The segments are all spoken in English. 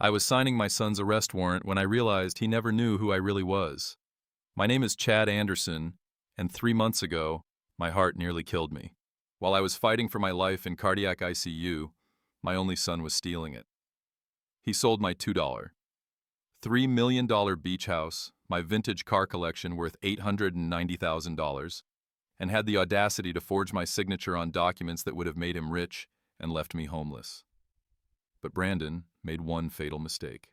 I was signing my son's arrest warrant when I realized he never knew who I really was. My name is Chad Anderson, and 3 months ago, my heart nearly killed me. While I was fighting for my life in cardiac ICU, my only son was stealing it. He sold my $3 million beach house, my vintage car collection worth $890,000, and had the audacity to forge my signature on documents that would have made him rich and left me homeless. But Brandon made one fatal mistake.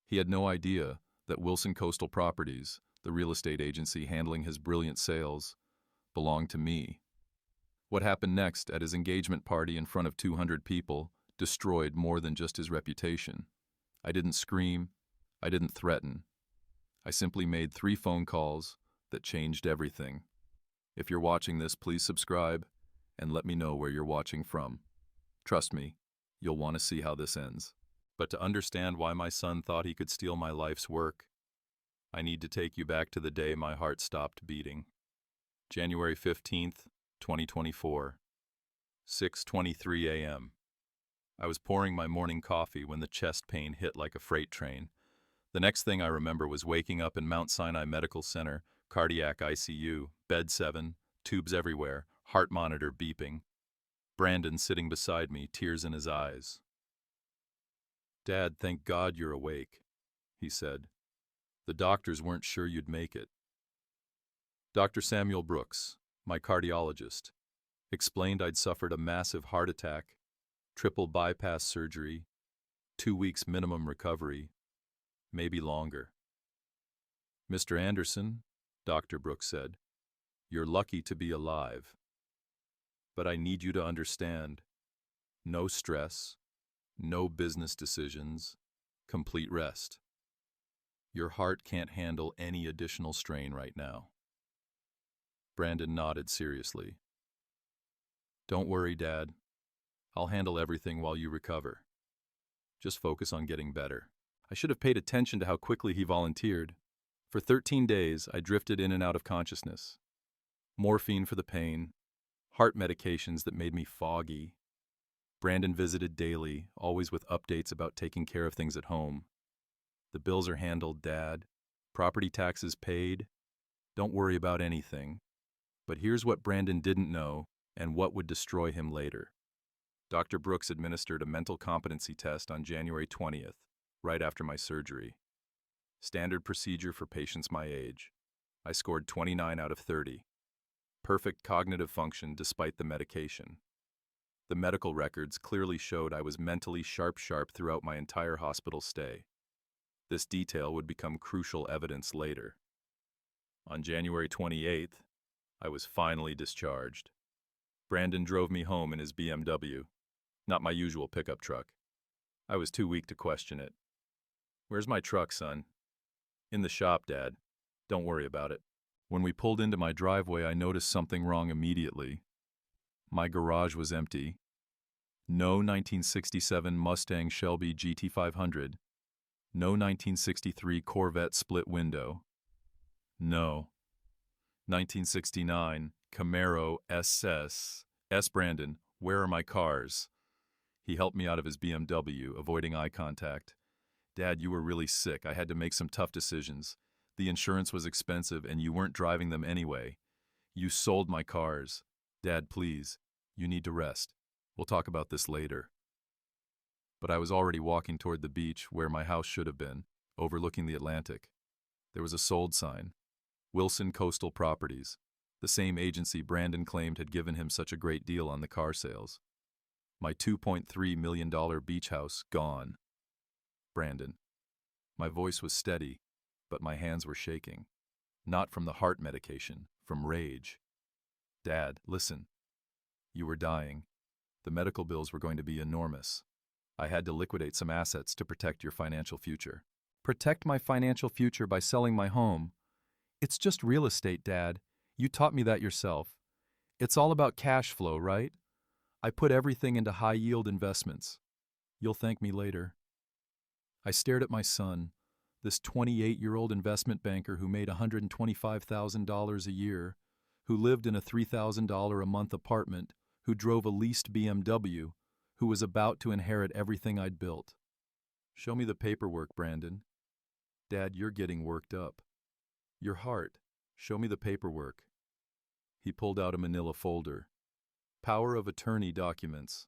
He had no idea that Wilson Coastal Properties, the real estate agency handling his brilliant sales, belonged to me. What happened next at his engagement party in front of 200 people destroyed more than just his reputation. I didn't scream. I didn't threaten. I simply made 3 phone calls that changed everything. If you're watching this, please subscribe and let me know where you're watching from. Trust me, you'll want to see how this ends. But to understand why my son thought he could steal my life's work, I need to take you back to the day my heart stopped beating. January 15th, 2024, 6:23 a.m. I was pouring my morning coffee when the chest pain hit like a freight train. The next thing I remember was waking up in Mount Sinai Medical Center, cardiac ICU, bed 7, tubes everywhere, heart monitor beeping. Brandon sitting beside me, tears in his eyes. "Dad, thank God you're awake," he said. "The doctors weren't sure you'd make it." Dr. Samuel Brooks, my cardiologist, explained I'd suffered a massive heart attack, triple bypass surgery, 2 weeks minimum recovery, maybe longer. "Mr. Anderson," Dr. Brooks said, "you're lucky to be alive. But I need you to understand, no stress, no business decisions, complete rest. Your heart can't handle any additional strain right now." Brandon nodded seriously. "Don't worry, Dad. I'll handle everything while you recover. Just focus on getting better." I should have paid attention to how quickly he volunteered. For 13 days, I drifted in and out of consciousness. Morphine for the pain, heart medications that made me foggy. Brandon visited daily, always with updates about taking care of things at home. "The bills are handled, Dad. Property taxes paid. Don't worry about anything." But here's what Brandon didn't know and what would destroy him later. Dr. Brooks administered a mental competency test on January 20th, right after my surgery. Standard procedure for patients my age. I scored 29 out of 30. Perfect cognitive function despite the medication. The medical records clearly showed I was mentally sharp throughout my entire hospital stay. This detail would become crucial evidence later. On January 28th, I was finally discharged. Brandon drove me home in his BMW, not my usual pickup truck. I was too weak to question it. "Where's my truck, son?" "In the shop, Dad. Don't worry about it." When we pulled into my driveway, I noticed something wrong immediately. My garage was empty. No 1967 Mustang Shelby GT500. No 1963 Corvette split window. No 1969 Camaro SS. Brandon, where are my cars?" He helped me out of his BMW, avoiding eye contact. "Dad, you were really sick. I had to make some tough decisions. The insurance was expensive and you weren't driving them anyway. You sold my cars. Dad, please, you need to rest. We'll talk about this later." But I was already walking toward the beach where my house should have been, overlooking the Atlantic. There was a sold sign. Wilson Coastal Properties, the same agency Brandon claimed had given him such a great deal on the car sales. My $2.3 million beach house gone. Brandon. My voice was steady, but my hands were shaking. Not from the heart medication, from rage. "Dad, listen. You were dying. The medical bills were going to be enormous. I had to liquidate some assets to protect your financial future." "Protect my financial future by selling my home? It's just real estate, Dad. You taught me that yourself. It's all about cash flow, right? I put everything into high-yield investments. You'll thank me later." I stared at my son, this 28-year-old investment banker who made $125,000 a year, who lived in a $3,000 a month apartment, who drove a leased BMW, who was about to inherit everything I'd built. Show me the paperwork, Brandon. Dad, you're getting worked up. Your heart. Show me the paperwork. He pulled out a manila folder. Power of attorney documents.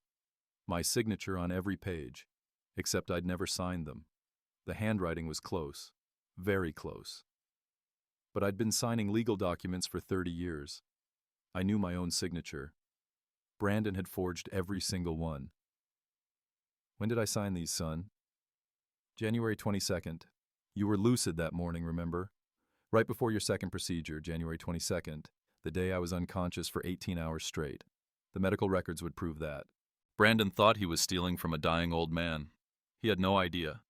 My signature on every page, except I'd never signed them. The handwriting was close, very close. But I'd been signing legal documents for 30 years. I knew my own signature. Brandon had forged every single one. When did I sign these, son? January 22nd. You were lucid that morning, remember? Right before your second procedure, January 22nd, the day I was unconscious for 18 hours straight. The medical records would prove that. Brandon thought he was stealing from a dying old man. He had no idea.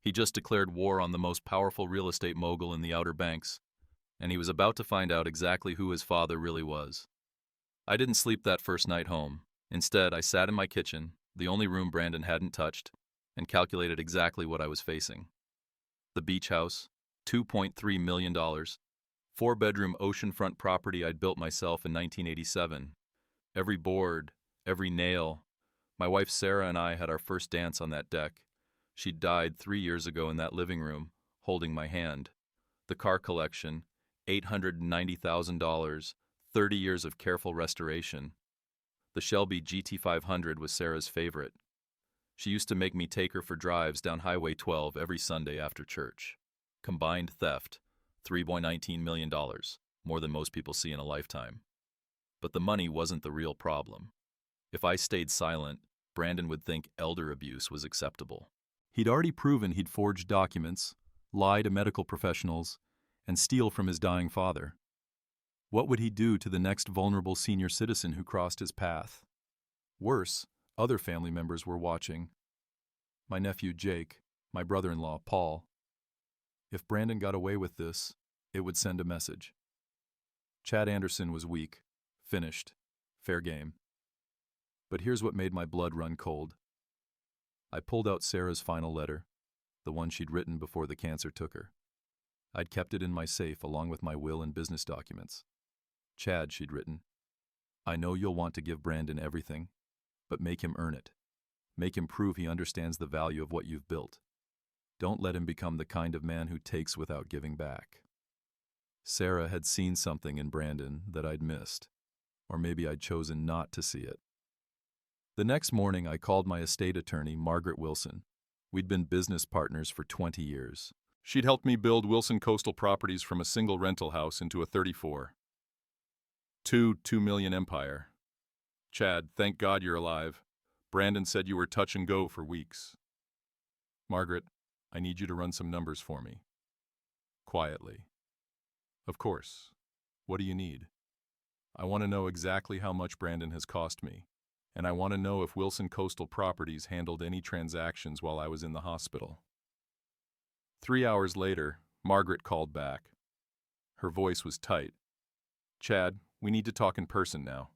He just declared war on the most powerful real estate mogul in the Outer Banks, and he was about to find out exactly who his father really was. I didn't sleep that first night home. Instead, I sat in my kitchen, the only room Brandon hadn't touched, and calculated exactly what I was facing. The beach house, $2.3 million, 4-bedroom oceanfront property I'd built myself in 1987. Every board, every nail. My wife Sarah and I had our first dance on that deck. She died 3 years ago in that living room, holding my hand. The car collection, $890,000, 30 years of careful restoration. The Shelby GT500 was Sarah's favorite. She used to make me take her for drives down Highway 12 every Sunday after church. Combined theft, $3.19 million, more than most people see in a lifetime. But the money wasn't the real problem. If I stayed silent, Brandon would think elder abuse was acceptable. He'd already proven he'd forged documents, lie to medical professionals, and steal from his dying father. What would he do to the next vulnerable senior citizen who crossed his path? Worse, other family members were watching. My nephew Jake, my brother-in-law Paul. If Brandon got away with this, it would send a message. Chad Anderson was weak, finished, fair game. But here's what made my blood run cold. I pulled out Sarah's final letter, the one she'd written before the cancer took her. I'd kept it in my safe along with my will and business documents. Chad, she'd written, I know you'll want to give Brandon everything, but make him earn it. Make him prove he understands the value of what you've built. Don't let him become the kind of man who takes without giving back. Sarah had seen something in Brandon that I'd missed, or maybe I'd chosen not to see it. The next morning, I called my estate attorney, Margaret Wilson. We'd been business partners for 20 years. She'd helped me build Wilson Coastal Properties from a single rental house into a 34. $2 million empire. Chad, thank God you're alive. Brandon said you were touch and go for weeks. Margaret, I need you to run some numbers for me. Quietly. Of course. What do you need? I want to know exactly how much Brandon has cost me, and I want to know if Wilson Coastal Properties handled any transactions while I was in the hospital. 3 hours later, Margaret called back. Her voice was tight. Chad, we need to talk in person now.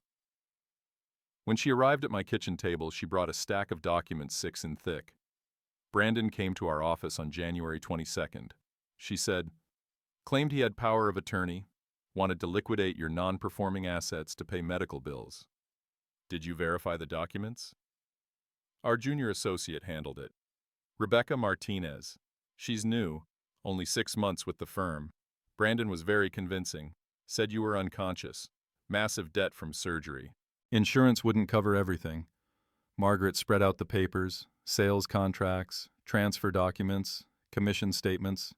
When she arrived at my kitchen table, she brought a stack of documents 6 in thick. Brandon came to our office on January 22nd. She said, claimed he had power of attorney, wanted to liquidate your non-performing assets to pay medical bills. Did you verify the documents? Our junior associate handled it. Rebecca Martinez. She's new, only 6 months with the firm. Brandon was very convincing. Said you were unconscious. Massive debt from surgery. Insurance wouldn't cover everything. Margaret spread out the papers, sales contracts, transfer documents, commission statements.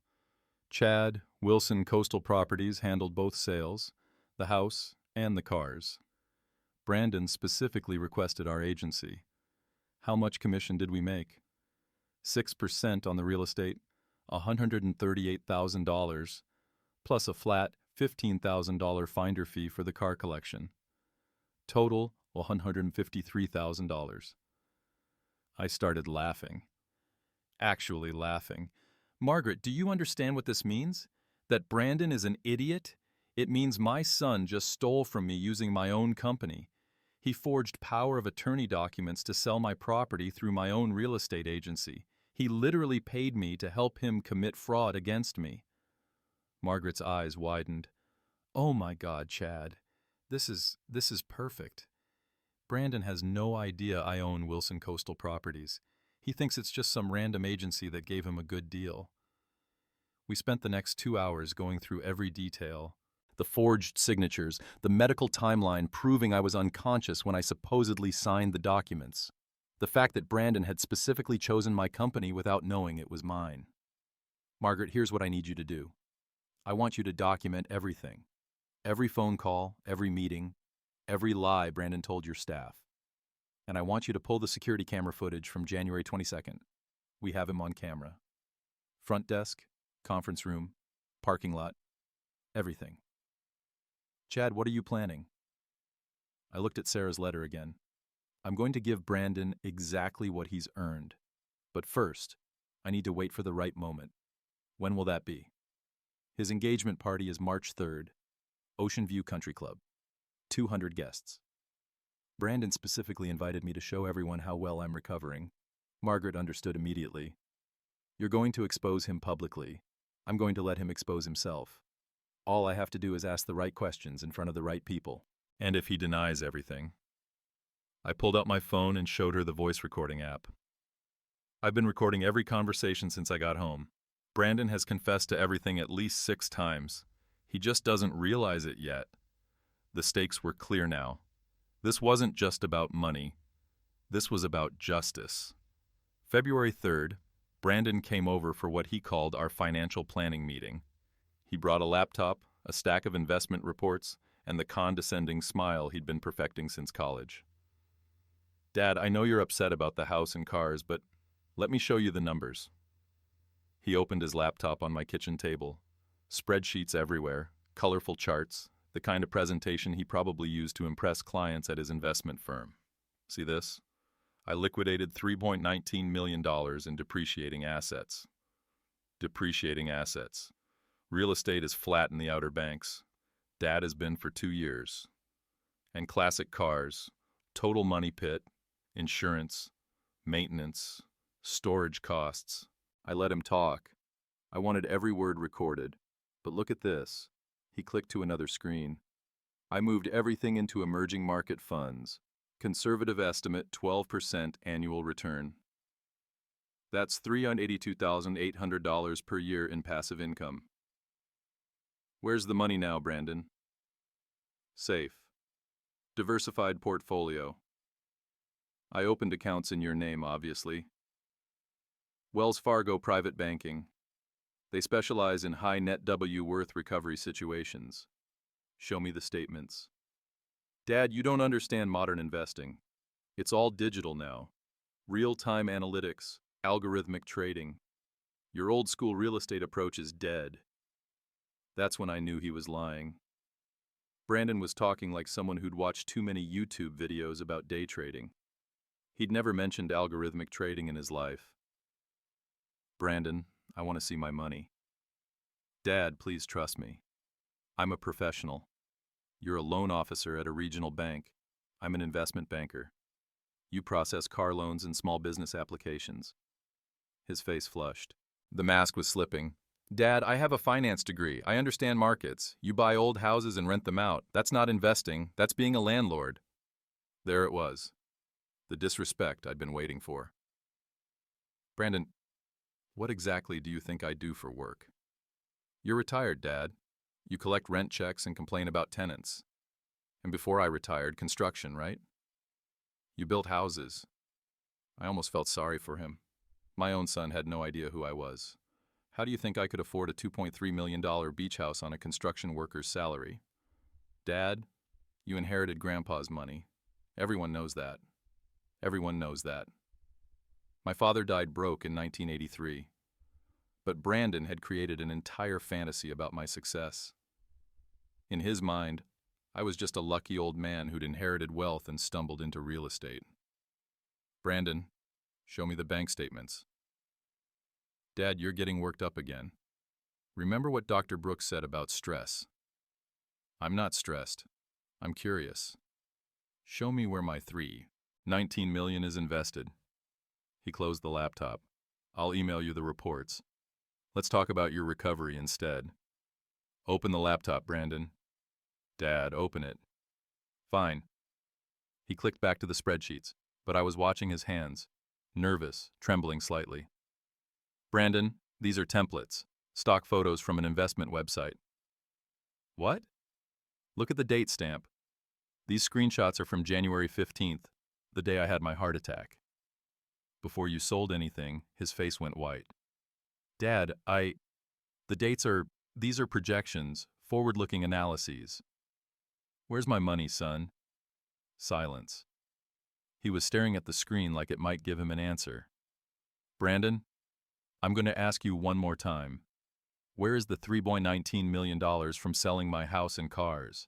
Chad, Wilson Coastal Properties handled both sales, the house, and the cars. Brandon specifically requested our agency. How much commission did we make? 6% on the real estate, $138,000, plus a flat $15,000 finder fee for the car collection. Total, $153,000. I started laughing. Actually laughing. Margaret, do you understand what this means? That Brandon is an idiot? It means my son just stole from me using my own company. He forged power of attorney documents to sell my property through my own real estate agency. He literally paid me to help him commit fraud against me. Margaret's eyes widened. Oh my God, Chad. This is perfect. Brandon has no idea I own Wilson Coastal Properties. He thinks it's just some random agency that gave him a good deal. We spent the next 2 hours going through every detail. The forged signatures, the medical timeline proving I was unconscious when I supposedly signed the documents. The fact that Brandon had specifically chosen my company without knowing it was mine. Margaret, here's what I need you to do. I want you to document everything. Every phone call, every meeting, every lie Brandon told your staff. And I want you to pull the security camera footage from January 22nd. We have him on camera. Front desk, conference room, parking lot, everything. Chad, what are you planning? I looked at Sarah's letter again. I'm going to give Brandon exactly what he's earned. But first, I need to wait for the right moment. When will that be? His engagement party is March 3rd, Ocean View Country Club. 200 guests. Brandon specifically invited me to show everyone how well I'm recovering. Margaret understood immediately. You're going to expose him publicly. I'm going to let him expose himself. All I have to do is ask the right questions in front of the right people. And if he denies everything. I pulled out my phone and showed her the voice recording app. I've been recording every conversation since I got home. Brandon has confessed to everything at least 6 times. He just doesn't realize it yet. The stakes were clear now. This wasn't just about money. This was about justice. February 3rd, Brandon came over for what he called our financial planning meeting. He brought a laptop, a stack of investment reports, and the condescending smile he'd been perfecting since college. Dad, I know you're upset about the house and cars, but let me show you the numbers. He opened his laptop on my kitchen table. Spreadsheets everywhere, colorful charts, the kind of presentation he probably used to impress clients at his investment firm. See this? I liquidated $3.19 million in depreciating assets. Depreciating assets. Real estate is flat in the Outer Banks. Dad has been for 2 years. And classic cars, total money pit, insurance, maintenance, storage costs. I let him talk. I wanted every word recorded. But look at this. He clicked to another screen. I moved everything into emerging market funds. Conservative estimate 12% annual return. That's $382,800 per year in passive income. Where's the money now, Brandon? Safe. Diversified portfolio. I opened accounts in your name, obviously. Wells Fargo Private Banking. They specialize in high net W worth recovery situations. Show me the statements. Dad, you don't understand modern investing. It's all digital now. Real-time analytics, algorithmic trading. Your old-school real estate approach is dead. That's when I knew he was lying. Brandon was talking like someone who'd watched too many YouTube videos about day trading. He'd never mentioned algorithmic trading in his life. Brandon, I want to see my money. Dad, please trust me. I'm a professional. You're a loan officer at a regional bank. I'm an investment banker. You process car loans and small business applications. His face flushed. The mask was slipping. Dad, I have a finance degree. I understand markets. You buy old houses and rent them out. That's not investing. That's being a landlord. There it was. The disrespect I'd been waiting for. Brandon, what exactly do you think I do for work? You're retired, Dad. You collect rent checks and complain about tenants. And before I retired, construction, right? You built houses. I almost felt sorry for him. My own son had no idea who I was. How do you think I could afford a $2.3 million beach house on a construction worker's salary? Dad, you inherited Grandpa's money. Everyone knows that. Everyone knows that. My father died broke in 1983. But Brandon had created an entire fantasy about my success. In his mind, I was just a lucky old man who'd inherited wealth and stumbled into real estate. Brandon, show me the bank statements. Dad, you're getting worked up again. Remember what Dr. Brooks said about stress. I'm not stressed. I'm curious. Show me where my $3.19 million is invested. He closed the laptop. I'll email you the reports. Let's talk about your recovery instead. Open the laptop, Brandon. Dad, open it. Fine. He clicked back to the spreadsheets, but I was watching his hands. nervous, trembling slightly. Brandon, these are templates, stock photos from an investment website. What? Look at the date stamp. These screenshots are from January 15th, the day I had my heart attack. Before you sold anything, his face went white. Dad, these are projections, forward-looking analyses. Where's my money, son? Silence. He was staring at the screen like it might give him an answer. Brandon, I'm going to ask you one more time. Where is the $3.19 million from selling my house and cars?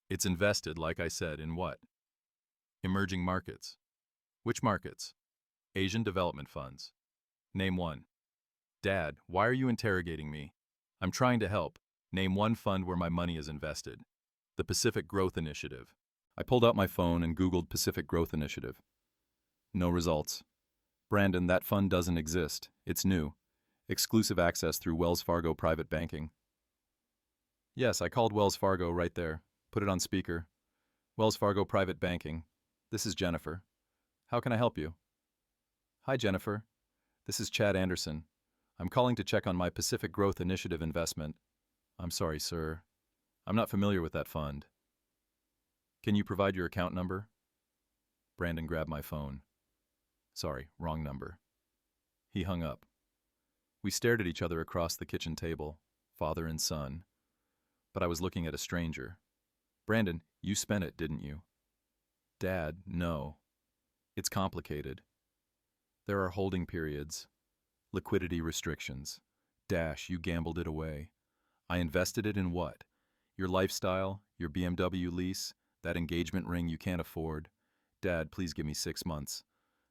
It's invested, like I said, in what? Emerging markets. Which markets? Asian development funds. Name one. Dad, why are you interrogating me? I'm trying to help. Name one fund where my money is invested. The Pacific Growth Initiative. I pulled out my phone and Googled Pacific Growth Initiative. No results. Brandon, that fund doesn't exist. It's new. Exclusive access through Wells Fargo Private Banking. Yes, I called Wells Fargo right there. Put it on speaker. Wells Fargo Private Banking. This is Jennifer. How can I help you? Hi, Jennifer. This is Chad Anderson. I'm calling to check on my Pacific Growth Initiative investment. I'm sorry, sir. I'm not familiar with that fund. Can you provide your account number? Brandon grabbed my phone. Sorry, wrong number. He hung up. We stared at each other across the kitchen table, father and son. But I was looking at a stranger. Brandon, you spent it, didn't you? Dad, no. It's complicated. There are holding periods, liquidity restrictions. Dash, you gambled it away. I invested it in what? Your lifestyle, your BMW lease, that engagement ring you can't afford. Dad, please give me 6 months.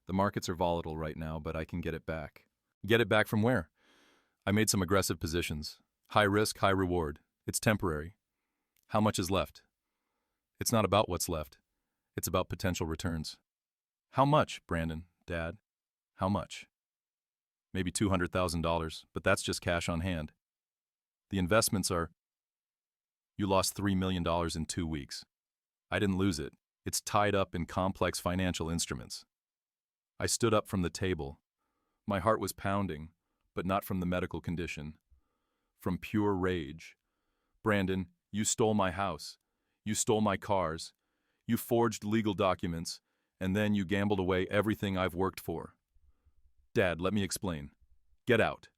The markets are volatile right now, but I can get it back. Get it back from where? I made some aggressive positions. High risk, high reward. It's temporary. How much is left? It's not about what's left. It's about potential returns. How much, Brandon, Dad? How much? Maybe $200,000, but that's just cash on hand. The investments are... You lost $3 million in 2 weeks. I didn't lose it. It's tied up in complex financial instruments. I stood up from the table. My heart was pounding, but not from the medical condition. From pure rage. Brandon, you stole my house. You stole my cars. You forged legal documents, and then you gambled away everything I've worked for. Dad, let me explain. Get out.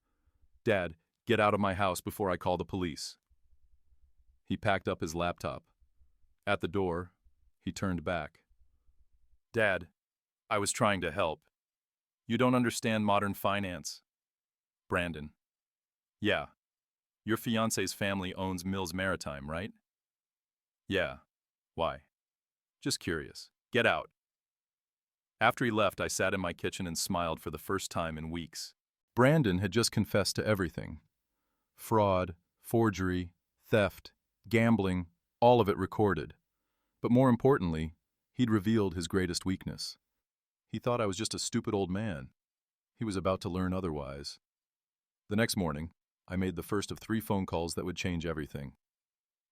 Dad, get out of my house before I call the police. He packed up his laptop. At the door, he turned back. Dad, I was trying to help. You don't understand modern finance. Brandon. Yeah. Your fiance's family owns Mills Maritime, right? Yeah. Why? Just curious. Get out. After he left, I sat in my kitchen and smiled for the first time in weeks. Brandon had just confessed to everything. Fraud, forgery, theft, gambling, all of it recorded. But more importantly, he'd revealed his greatest weakness. He thought I was just a stupid old man. He was about to learn otherwise. The next morning, I made the first of 3 phone calls that would change everything.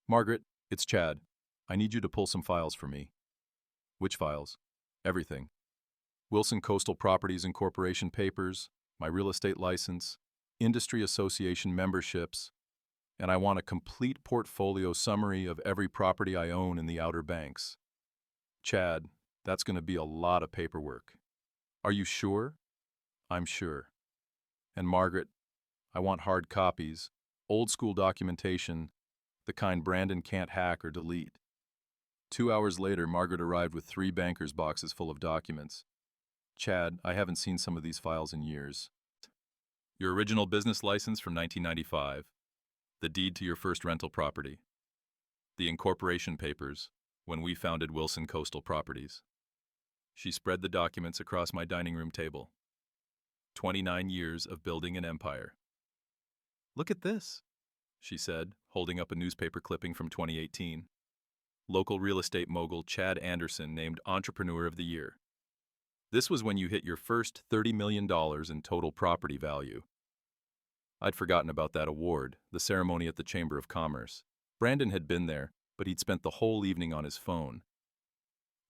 Margaret, it's Chad. I need you to pull some files for me. Which files? Everything. Wilson Coastal Properties Incorporation papers, my real estate license, industry association memberships, and I want a complete portfolio summary of every property I own in the Outer Banks. Chad, that's going to be a lot of paperwork. Are you sure? I'm sure. And Margaret, I want hard copies, old school documentation, the kind Brandon can't hack or delete. 2 hours later, Margaret arrived with 3 banker's boxes full of documents. Chad, I haven't seen some of these files in years. Your original business license from 1995, the deed to your first rental property, the incorporation papers when we founded Wilson Coastal Properties. She spread the documents across my dining room table. 29 years of building an empire. Look at this, she said, holding up a newspaper clipping from 2018. Local real estate mogul Chad Anderson named Entrepreneur of the Year. This was when you hit your first $30 million in total property value. I'd forgotten about that award, the ceremony at the Chamber of Commerce. Brandon had been there, but he'd spent the whole evening on his phone.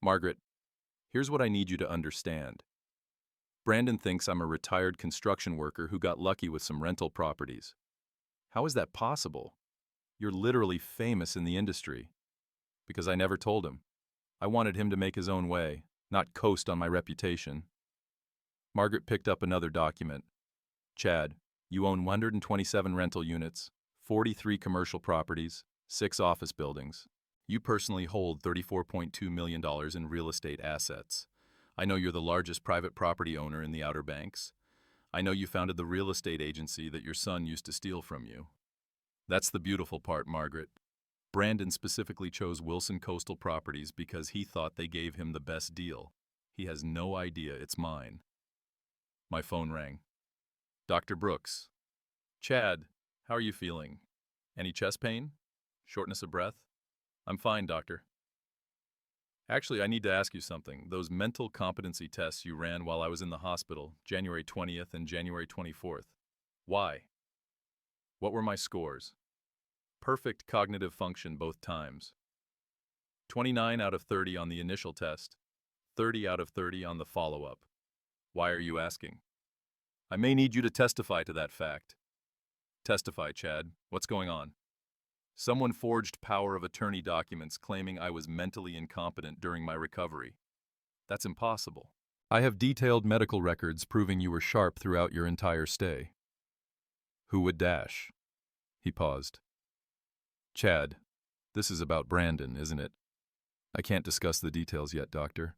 Margaret, here's what I need you to understand. Brandon thinks I'm a retired construction worker who got lucky with some rental properties. How is that possible? You're literally famous in the industry. Because I never told him. I wanted him to make his own way, not coast on my reputation. Margaret picked up another document. Chad, you own 127 rental units, 43 commercial properties, 6 office buildings. You personally hold $34.2 million in real estate assets. I know you're the largest private property owner in the Outer Banks. I know you founded the real estate agency that your son used to steal from you. That's the beautiful part, Margaret. Brandon specifically chose Wilson Coastal Properties because he thought they gave him the best deal. He has no idea it's mine. My phone rang. Dr. Brooks. Chad, how are you feeling? Any chest pain? Shortness of breath? I'm fine, doctor. Actually, I need to ask you something. Those mental competency tests you ran while I was in the hospital, January 20th and January 24th. Why? What were my scores? Perfect cognitive function both times. 29 out of 30 on the initial test, 30 out of 30 on the follow-up. Why are you asking? I may need you to testify to that fact. Testify, Chad. What's going on? Someone forged power of attorney documents claiming I was mentally incompetent during my recovery. That's impossible. I have detailed medical records proving you were sharp throughout your entire stay. Who would dash? He paused. Chad, this is about Brandon, isn't it? I can't discuss the details yet, doctor,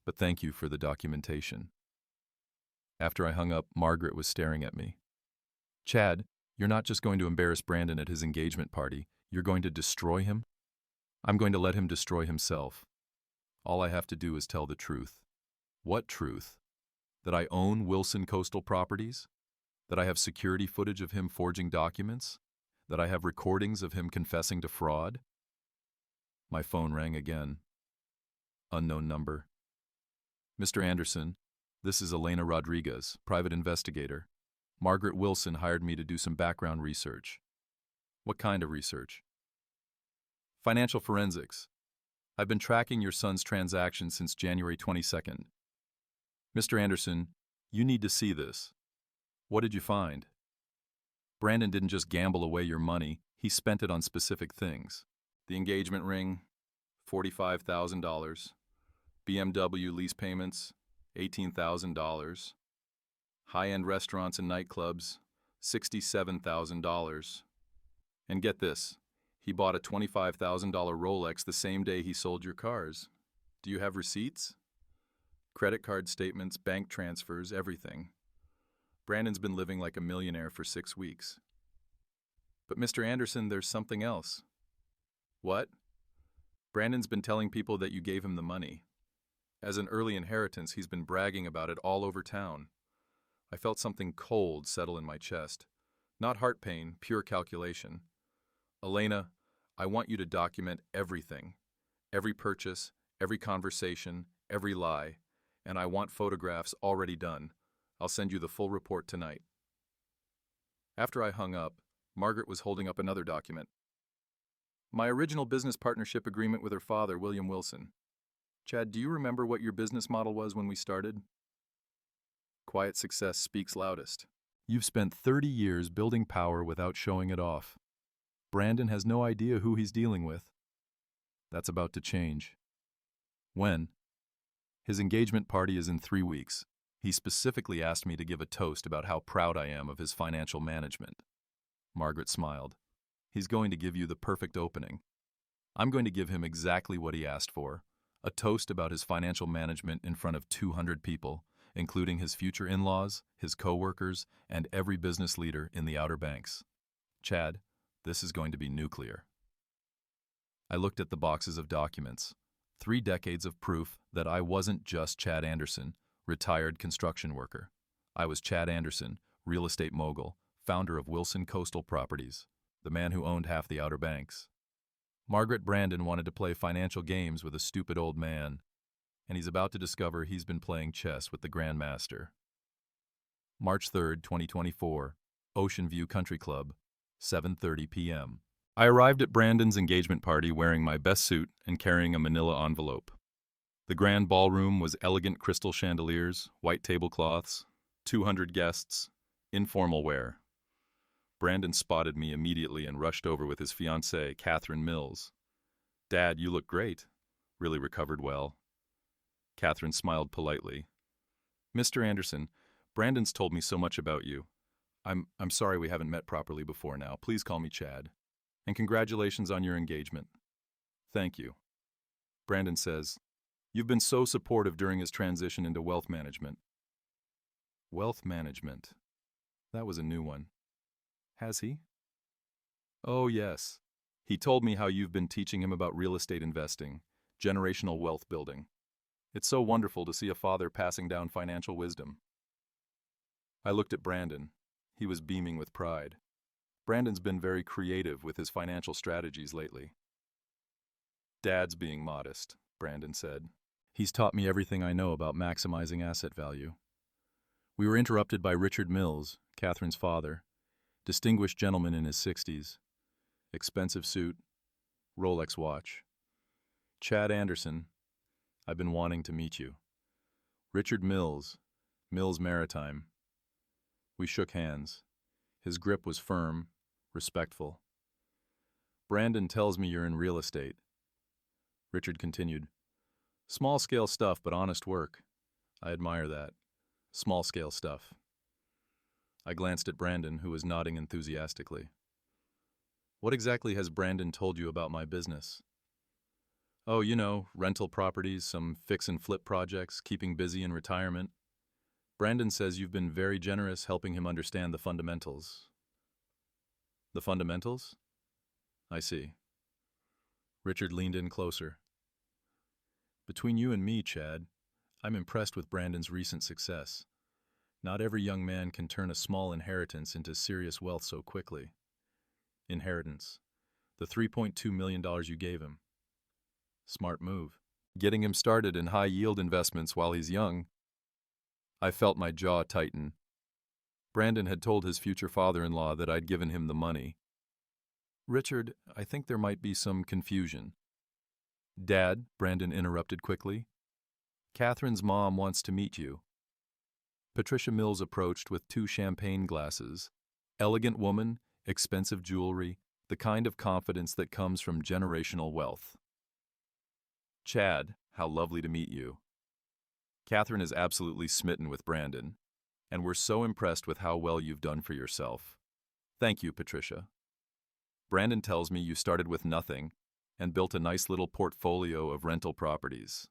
but thank you for the documentation. After I hung up, Margaret was staring at me. Chad, you're not just going to embarrass Brandon at his engagement party. You're going to destroy him? I'm going to let him destroy himself. All I have to do is tell the truth. What truth? That I own Wilson Coastal Properties? That I have security footage of him forging documents? That I have recordings of him confessing to fraud? My phone rang again. Unknown number. Mr. Anderson, this is Elena Rodriguez, private investigator. Margaret Wilson hired me to do some background research. What kind of research? Financial forensics. I've been tracking your son's transactions since January 22nd. Mr. Anderson, you need to see this. What did you find? Brandon didn't just gamble away your money, he spent it on specific things. The engagement ring, $45,000. BMW lease payments, $18,000. High-end restaurants and nightclubs, $67,000. And get this, he bought a $25,000 Rolex the same day he sold your cars. Do you have receipts? Credit card statements, bank transfers, everything. Brandon's been living like a millionaire for 6 weeks. But Mr. Anderson, there's something else. What? Brandon's been telling people that you gave him the money. As an early inheritance, he's been bragging about it all over town. I felt something cold settle in my chest. Not heart pain, pure calculation. Elena, I want you to document everything. Every purchase, every conversation, every lie. And I want photographs already done. I'll send you the full report tonight. After I hung up, Margaret was holding up another document. My original business partnership agreement with her father, William Wilson. Chad, do you remember what your business model was when we started? Quiet success speaks loudest. You've spent 30 years building power without showing it off. Brandon has no idea who he's dealing with. That's about to change. When? His engagement party is in 3 weeks. He specifically asked me to give a toast about how proud I am of his financial management. Margaret smiled. He's going to give you the perfect opening. I'm going to give him exactly what he asked for. A toast about his financial management in front of 200 people, including his future in-laws, his co-workers, and every business leader in the Outer Banks. Chad, this is going to be nuclear. I looked at the boxes of documents. 3 decades of proof that I wasn't just Chad Anderson, retired construction worker. I was Chad Anderson, real estate mogul, founder of Wilson Coastal Properties, the man who owned half the Outer Banks. Margaret Brandon wanted to play financial games with a stupid old man, and he's about to discover he's been playing chess with the Grand Master. March 3rd, 2024, Ocean View Country Club, 7:30 p.m. I arrived at Brandon's engagement party wearing my best suit and carrying a manila envelope. The grand ballroom was elegant crystal chandeliers, white tablecloths, 200 guests, informal wear. Brandon spotted me immediately and rushed over with his fiancée, Catherine Mills. "Dad, you look great. Really recovered well." Catherine smiled politely. "Mr. Anderson, Brandon's told me so much about you. I'm sorry we haven't met properly before now. Please call me Chad. And congratulations on your engagement." "Thank you." Brandon says, "You've been so supportive during his transition into wealth management." Wealth management. That was a new one. Has he? Oh, yes. He told me how you've been teaching him about real estate investing, generational wealth building. It's so wonderful to see a father passing down financial wisdom. I looked at Brandon. He was beaming with pride. Brandon's been very creative with his financial strategies lately. "Dad's being modest," Brandon said. "He's taught me everything I know about maximizing asset value." We were interrupted by Richard Mills, Catherine's father, distinguished gentleman in his 60s, expensive suit, Rolex watch. "Chad Anderson, I've been wanting to meet you." Richard Mills, Mills Maritime. We shook hands. His grip was firm, respectful. "Brandon tells me you're in real estate." Richard continued, "Small-scale stuff, but honest work. I admire that. Small-scale stuff." I glanced at Brandon, who was nodding enthusiastically. "What exactly has Brandon told you about my business?" "Oh, rental properties, some fix and flip projects, keeping busy in retirement. Brandon says you've been very generous helping him understand the fundamentals." "The fundamentals?" "I see." Richard leaned in closer. "Between you and me, Chad, I'm impressed with Brandon's recent success. Not every young man can turn a small inheritance into serious wealth so quickly." "Inheritance. The $3.2 million you gave him. Smart move. Getting him started in high-yield investments while he's young." I felt my jaw tighten. Brandon had told his future father-in-law that I'd given him the money. "Richard, I think there might be some confusion." "Dad," Brandon interrupted quickly, "Catherine's mom wants to meet you." Patricia Mills approached with 2 champagne glasses. Elegant woman, expensive jewelry, the kind of confidence that comes from generational wealth. "Chad, how lovely to meet you. Catherine is absolutely smitten with Brandon, and we're so impressed with how well you've done for yourself." "Thank you, Patricia. Brandon tells me you started with nothing and built a nice little portfolio of rental properties.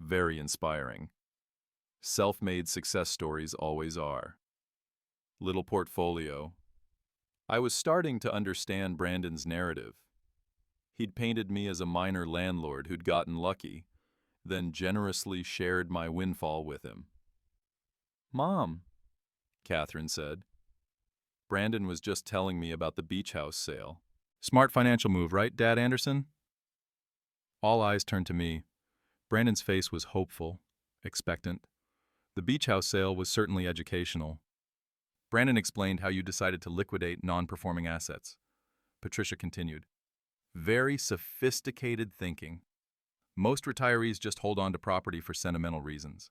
Very inspiring. Self-made success stories always are." Little portfolio. I was starting to understand Brandon's narrative. He'd painted me as a minor landlord who'd gotten lucky, then generously shared my windfall with him. "Mom," Catherine said. "Brandon was just telling me about the beach house sale." "Smart financial move, right, Dad Anderson?" All eyes turned to me. Brandon's face was hopeful, expectant. The beach house sale was certainly educational. Brandon explained how you decided to liquidate non-performing assets. Patricia continued. "Very sophisticated thinking. Most retirees just hold on to property for sentimental reasons."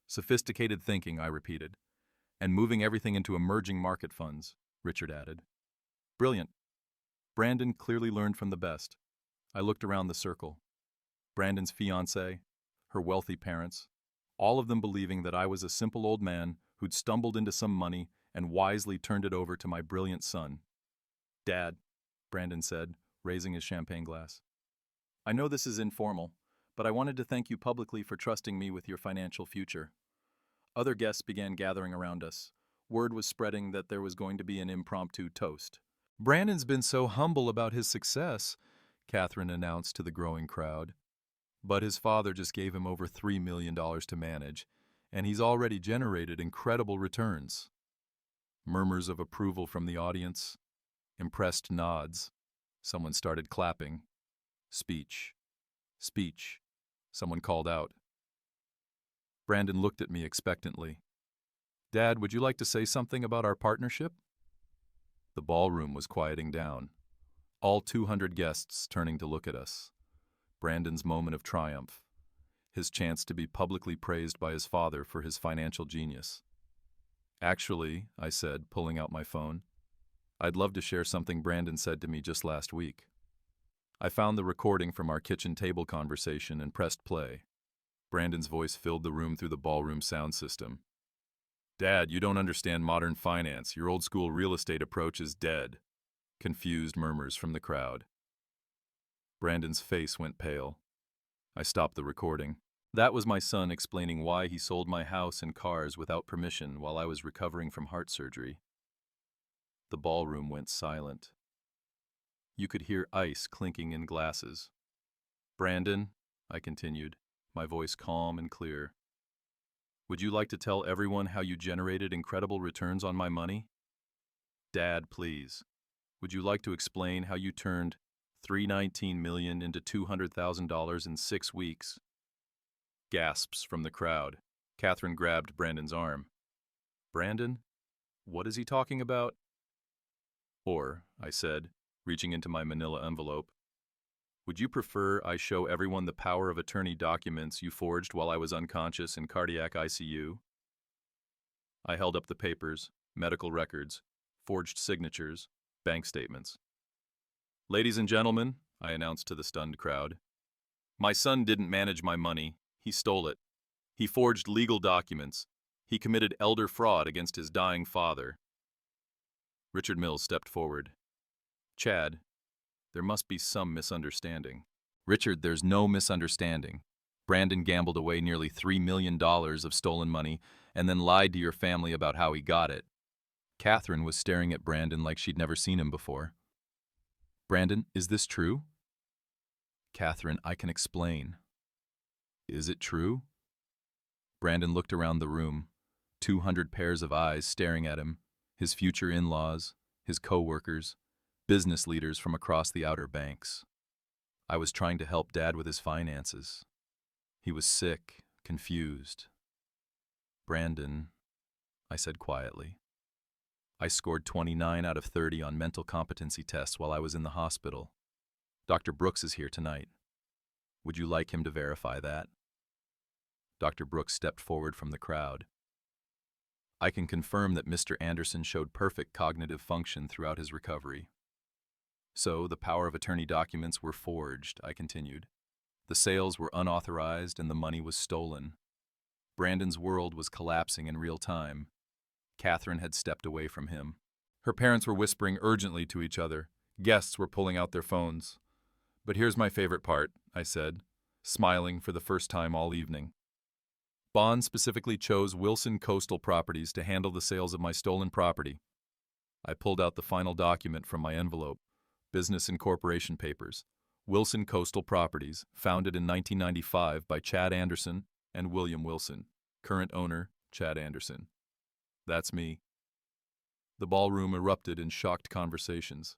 "Sophisticated thinking," I repeated. "And moving everything into emerging market funds," Richard added. "Brilliant." Brandon clearly learned from the best. I looked around the circle. Brandon's fiancée, her wealthy parents, all of them believing that I was a simple old man who'd stumbled into some money and wisely turned it over to my brilliant son. "Dad," Brandon said, raising his champagne glass. "I know this is informal, but I wanted to thank you publicly for trusting me with your financial future." Other guests began gathering around us. Word was spreading that there was going to be an impromptu toast. "Brandon's been so humble about his success," Catherine announced to the growing crowd. "But his father just gave him over $3 million to manage, and he's already generated incredible returns." Murmurs of approval from the audience. Impressed nods. Someone started clapping. "Speech. Speech," someone called out. Brandon looked at me expectantly. "Dad, would you like to say something about our partnership?" The ballroom was quieting down. All 200 guests turning to look at us. Brandon's moment of triumph. his chance to be publicly praised by his father for his financial genius. Actually, I said, pulling out my phone, I'd love to share something Brandon said to me just last week. I found the recording from our kitchen table conversation and pressed play. Brandon's voice filled the room through the ballroom sound system. Dad, you don't understand modern finance. Your old-school real estate approach is dead. Confused murmurs from the crowd. Brandon's face went pale. I stopped the recording. That was my son explaining why he sold my house and cars without permission while I was recovering from heart surgery. The ballroom went silent. You could hear ice clinking in glasses. Brandon, I continued, my voice calm and clear. Would you like to tell everyone how you generated incredible returns on my money? Dad, please. Would you like to explain how you turned $319 million into $200,000 in 6 weeks? Gasps from the crowd. Catherine grabbed Brandon's arm. Brandon? What is he talking about? Or, I said, reaching into my manila envelope, would you prefer I show everyone the power of attorney documents you forged while I was unconscious in cardiac ICU? I held up the papers, medical records, forged signatures, bank statements. Ladies and gentlemen, I announced to the stunned crowd, my son didn't manage my money, he stole it. He forged legal documents. He committed elder fraud against his dying father. Richard Mills stepped forward. Chad, there must be some misunderstanding. Richard, there's no misunderstanding. Brandon gambled away nearly $3 million of stolen money and then lied to your family about how he got it. Catherine was staring at Brandon like she'd never seen him before. Brandon, is this true? Catherine, I can explain. Is it true? Brandon looked around the room, 200 pairs of eyes staring at him, his future in-laws, his co-workers, business leaders from across the Outer Banks. I was trying to help Dad with his finances. He was sick, confused. Brandon, I said quietly. I scored 29 out of 30 on mental competency tests while I was in the hospital. Dr. Brooks is here tonight. Would you like him to verify that? Dr. Brooks stepped forward from the crowd. I can confirm that Mr. Anderson showed perfect cognitive function throughout his recovery. So, the power of attorney documents were forged, I continued. The sales were unauthorized and the money was stolen. Brandon's world was collapsing in real time. Catherine had stepped away from him. Her parents were whispering urgently to each other. Guests were pulling out their phones. But here's my favorite part, I said, smiling for the first time all evening. Bond specifically chose Wilson Coastal Properties to handle the sales of my stolen property. I pulled out the final document from my envelope. Business incorporation papers. Wilson Coastal Properties, founded in 1995 by Chad Anderson and William Wilson. Current owner, Chad Anderson. That's me. The ballroom erupted in shocked conversations.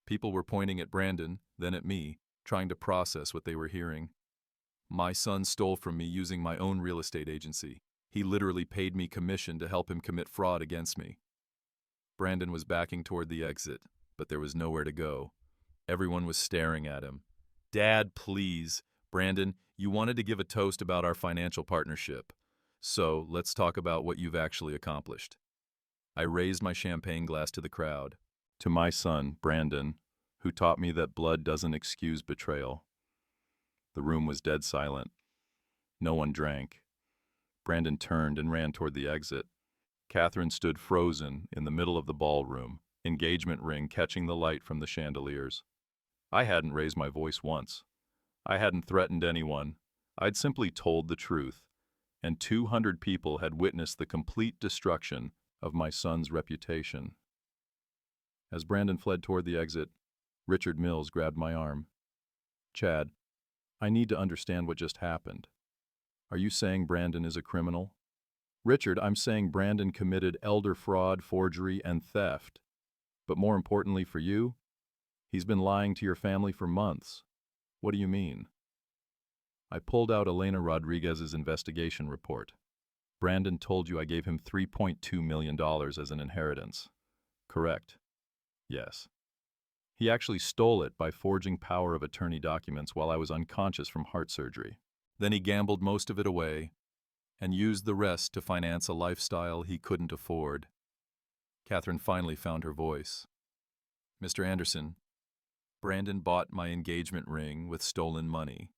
People were pointing at Brandon, then at me, trying to process what they were hearing. My son stole from me using my own real estate agency. He literally paid me commission to help him commit fraud against me. Brandon was backing toward the exit, but there was nowhere to go. Everyone was staring at him. Dad, please. Brandon, you wanted to give a toast about our financial partnership. So, let's talk about what you've actually accomplished. I raised my champagne glass to the crowd. To my son, Brandon, who taught me that blood doesn't excuse betrayal. The room was dead silent. No one drank. Brandon turned and ran toward the exit. Catherine stood frozen in the middle of the ballroom, engagement ring catching the light from the chandeliers. I hadn't raised my voice once. I hadn't threatened anyone. I'd simply told the truth, and 200 people had witnessed the complete destruction of my son's reputation. As Brandon fled toward the exit, Richard Mills grabbed my arm. Chad, I need to understand what just happened. Are you saying Brandon is a criminal? Richard, I'm saying Brandon committed elder fraud, forgery, and theft. But more importantly for you, he's been lying to your family for months. What do you mean? I pulled out Elena Rodriguez's investigation report. Brandon told you I gave him $3.2 million as an inheritance. Correct. Yes. He actually stole it by forging power of attorney documents while I was unconscious from heart surgery. Then he gambled most of it away and used the rest to finance a lifestyle he couldn't afford. Catherine finally found her voice. Mr. Anderson, Brandon bought my engagement ring with stolen money.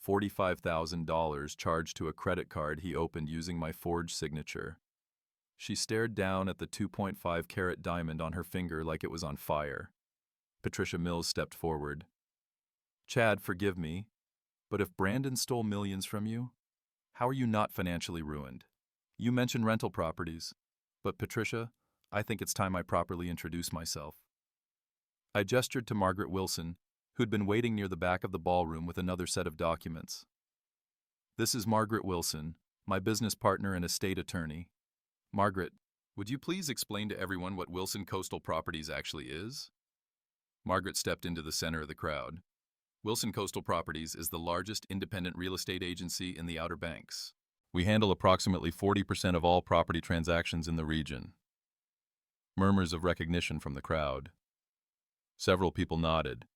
$45,000 charged to a credit card he opened using my forged signature. She stared down at the 2.5-carat diamond on her finger like it was on fire. Patricia Mills stepped forward. Chad, forgive me, but if Brandon stole millions from you, how are you not financially ruined? You mentioned rental properties, but Patricia, I think it's time I properly introduce myself. I gestured to Margaret Wilson, who'd been waiting near the back of the ballroom with another set of documents. This is Margaret Wilson, my business partner and estate attorney. Margaret, would you please explain to everyone what Wilson Coastal Properties actually is? Margaret stepped into the center of the crowd. Wilson Coastal Properties is the largest independent real estate agency in the Outer Banks. We handle approximately 40% of all property transactions in the region. Murmurs of recognition from the crowd. Several people nodded.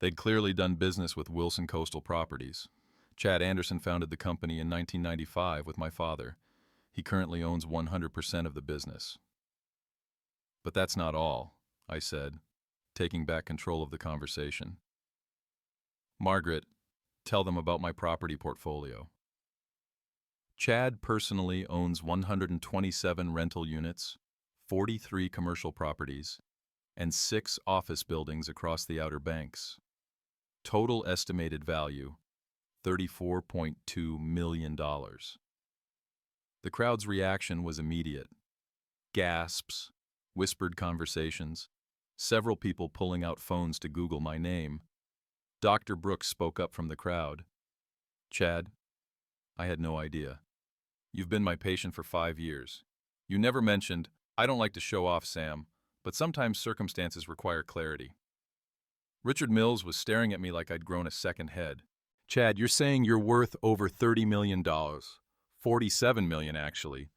They'd clearly done business with Wilson Coastal Properties. Chad Anderson founded the company in 1995 with my father. He currently owns 100% of the business. But that's not all, I said, taking back control of the conversation. Margaret, tell them about my property portfolio. Chad personally owns 127 rental units, 43 commercial properties, and 6 office buildings across the Outer Banks. Total estimated value, $34.2 million. The crowd's reaction was immediate. Gasps, whispered conversations, several people pulling out phones to Google my name. Dr. Brooks spoke up from the crowd. Chad, I had no idea. You've been my patient for 5 years. You never mentioned, I don't like to show off, Sam, but sometimes circumstances require clarity. Richard Mills was staring at me like I'd grown a second head. Chad, you're saying you're worth over $30 million. $47 million, actually.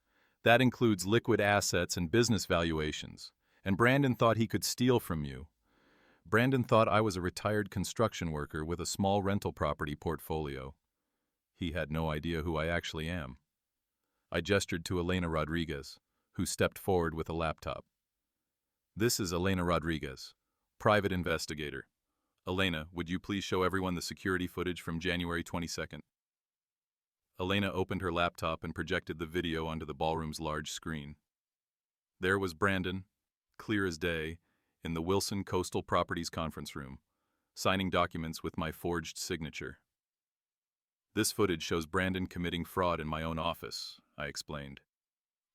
That includes liquid assets and business valuations. And Brandon thought he could steal from you. Brandon thought I was a retired construction worker with a small rental property portfolio. He had no idea who I actually am. I gestured to Elena Rodriguez, who stepped forward with a laptop. This is Elena Rodriguez, private investigator. Elena, would you please show everyone the security footage from January 22nd? Elena opened her laptop and projected the video onto the ballroom's large screen. There was Brandon, clear as day, in the Wilson Coastal Properties conference room, signing documents with my forged signature. This footage shows Brandon committing fraud in my own office, I explained.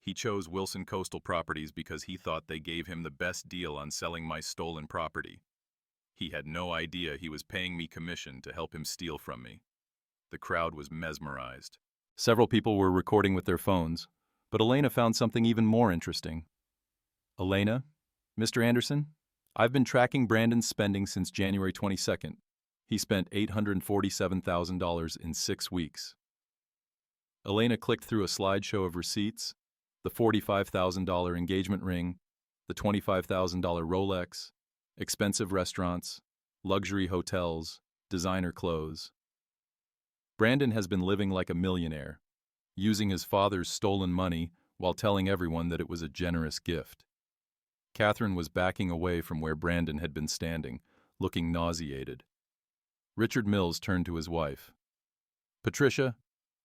He chose Wilson Coastal Properties because he thought they gave him the best deal on selling my stolen property. He had no idea he was paying me commission to help him steal from me. The crowd was mesmerized. Several people were recording with their phones, but Elena found something even more interesting. Elena, Mr. Anderson, I've been tracking Brandon's spending since January 22nd. He spent $847,000 in 6 weeks. Elena clicked through a slideshow of receipts, the $45,000 engagement ring, the $25,000 Rolex, expensive restaurants, luxury hotels, designer clothes. Brandon has been living like a millionaire, using his father's stolen money while telling everyone that it was a generous gift. Catherine was backing away from where Brandon had been standing, looking nauseated. Richard Mills turned to his wife. Patricia,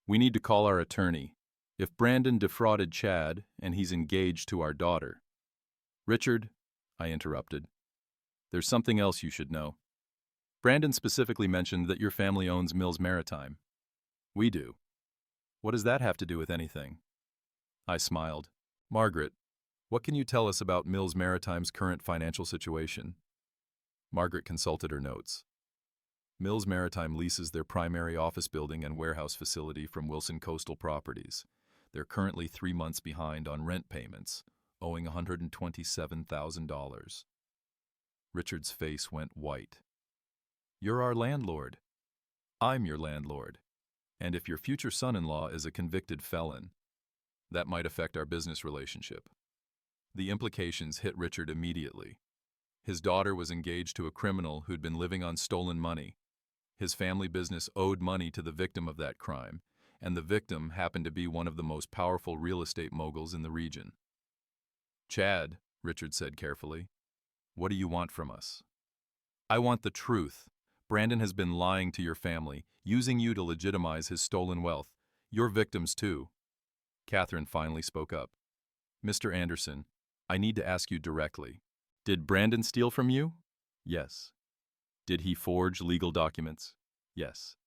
we need to call our attorney. If Brandon defrauded Chad and he's engaged to our daughter. Richard, I interrupted. There's something else you should know. Brandon specifically mentioned that your family owns Mills Maritime. We do. What does that have to do with anything? I smiled. Margaret, what can you tell us about Mills Maritime's current financial situation? Margaret consulted her notes. Mills Maritime leases their primary office building and warehouse facility from Wilson Coastal Properties. They're currently 3 months behind on rent payments, owing $127,000. Richard's face went white. You're our landlord. I'm your landlord. And if your future son-in-law is a convicted felon, that might affect our business relationship. The implications hit Richard immediately. His daughter was engaged to a criminal who'd been living on stolen money. His family business owed money to the victim of that crime, and the victim happened to be one of the most powerful real estate moguls in the region. Chad, Richard said carefully, what do you want from us? I want the truth. Brandon has been lying to your family, using you to legitimize his stolen wealth. Your victims, too. Catherine finally spoke up. Mr. Anderson, I need to ask you directly. Did Brandon steal from you? Yes. Did he forge legal documents? Yes.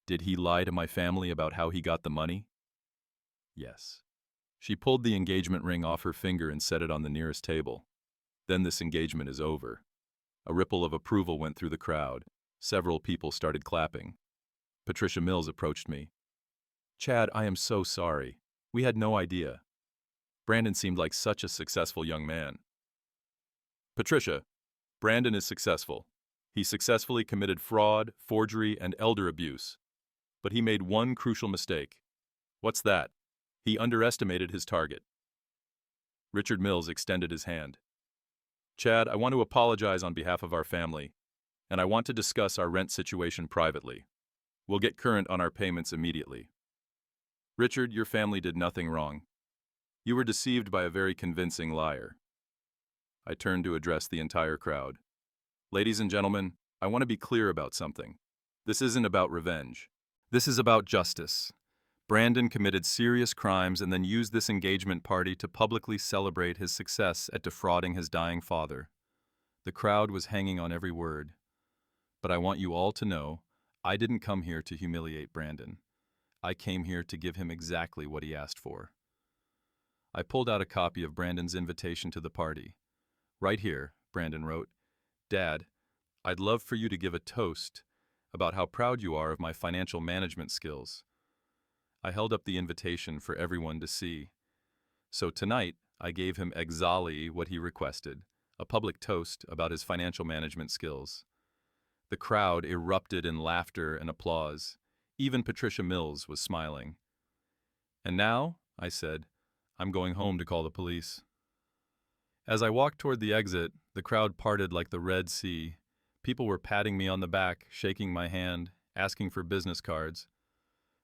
Did he lie to my family about how he got the money? Yes. She pulled the engagement ring off her finger and set it on the nearest table. Then this engagement is over. A ripple of approval went through the crowd. Several people started clapping. Patricia Mills approached me. Chad, I am so sorry. We had no idea. Brandon seemed like such a successful young man. Patricia, Brandon is successful. He successfully committed fraud, forgery, and elder abuse. But he made one crucial mistake. What's that? He underestimated his target. Richard Mills extended his hand. Chad, I want to apologize on behalf of our family, and I want to discuss our rent situation privately. We'll get current on our payments immediately. Richard, your family did nothing wrong. You were deceived by a very convincing liar. I turned to address the entire crowd. Ladies and gentlemen, I want to be clear about something. This isn't about revenge. This is about justice. Brandon committed serious crimes and then used this engagement party to publicly celebrate his success at defrauding his dying father. The crowd was hanging on every word. But I want you all to know, I didn't come here to humiliate Brandon. I came here to give him exactly what he asked for. I pulled out a copy of Brandon's invitation to the party. Right here, Brandon wrote, Dad, I'd love for you to give a toast about how proud you are of my financial management skills. I held up the invitation for everyone to see. So tonight, I gave him exactly what he requested, a public toast about his financial management skills. The crowd erupted in laughter and applause. Even Patricia Mills was smiling. And now, I said, I'm going home to call the police. As I walked toward the exit, the crowd parted like the Red Sea. People were patting me on the back, shaking my hand, asking for business cards.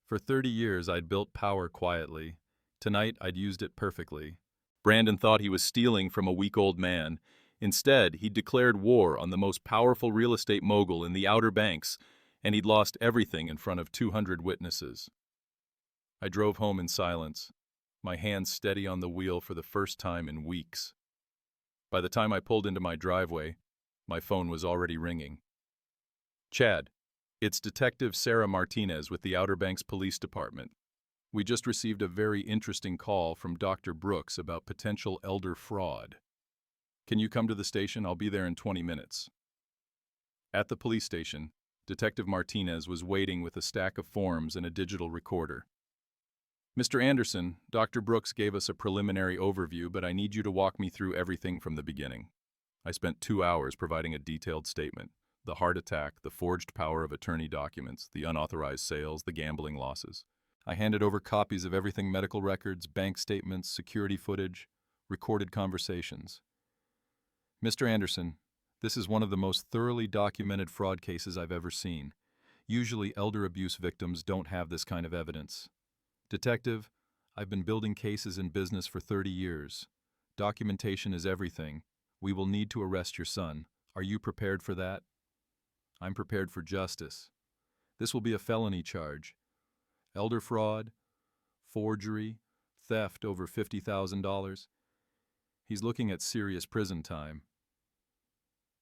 For 30 years, I'd built power quietly. Tonight, I'd used it perfectly. Brandon thought he was stealing from a weak old man. Instead, he'd declared war on the most powerful real estate mogul in the Outer Banks, and he'd lost everything in front of 200 witnesses. I drove home in silence, my hands steady on the wheel for the first time in weeks. By the time I pulled into my driveway, my phone was already ringing. Chad, it's Detective Sarah Martinez with the Outer Banks Police Department. We just received a very interesting call from Dr. Brooks about potential elder fraud. Can you come to the station? I'll be there in 20 minutes. At the police station, Detective Martinez was waiting with a stack of forms and a digital recorder. Mr. Anderson, Dr. Brooks gave us a preliminary overview, but I need you to walk me through everything from the beginning. I spent 2 hours providing a detailed statement. The heart attack, the forged power of attorney documents, the unauthorized sales, the gambling losses. I handed over copies of everything: medical records, bank statements, security footage, recorded conversations. Mr. Anderson, this is one of the most thoroughly documented fraud cases I've ever seen. Usually, elder abuse victims don't have this kind of evidence. Detective, I've been building cases in business for 30 years. Documentation is everything. We will need to arrest your son. Are you prepared for that? I'm prepared for justice. This will be a felony charge. Elder fraud, forgery, theft over $50,000. He's looking at serious prison time.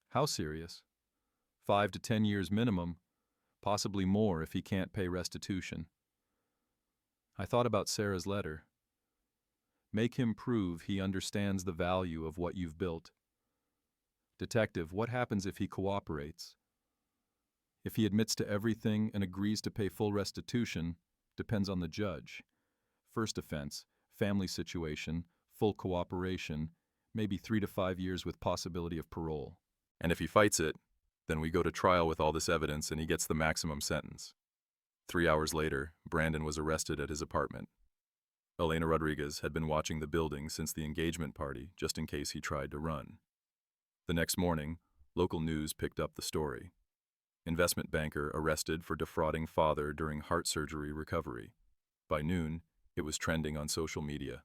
How serious? 5 to 10 years minimum, possibly more if he can't pay restitution. I thought about Sarah's letter. Make him prove he understands the value of what you've built. Detective, what happens if he cooperates? If he admits to everything and agrees to pay full restitution, depends on the judge. First offense, family situation, full cooperation, maybe 3 to 5 years with possibility of parole. And if he fights it, then we go to trial with all this evidence and he gets the maximum sentence. 3 hours later, Brandon was arrested at his apartment. Elena Rodriguez had been watching the building since the engagement party, just in case he tried to run. The next morning, local news picked up the story. Investment banker arrested for defrauding father during heart surgery recovery. By noon, it was trending on social media.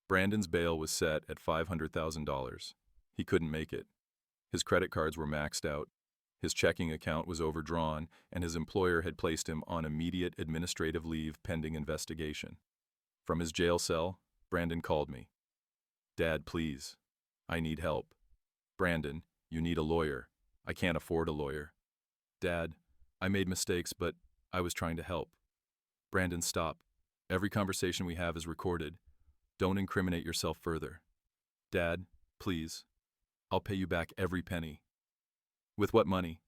Brandon's bail was set at $500,000. He couldn't make it. His credit cards were maxed out. His checking account was overdrawn, and his employer had placed him on immediate administrative leave pending investigation. From his jail cell, Brandon called me. "Dad, please. I need help." "Brandon, you need a lawyer. I can't afford a lawyer." "Dad, I made mistakes, but I was trying to help." "Brandon, stop. Every conversation we have is recorded. Don't incriminate yourself further." "Dad, please. I'll pay you back every penny." "With what money?"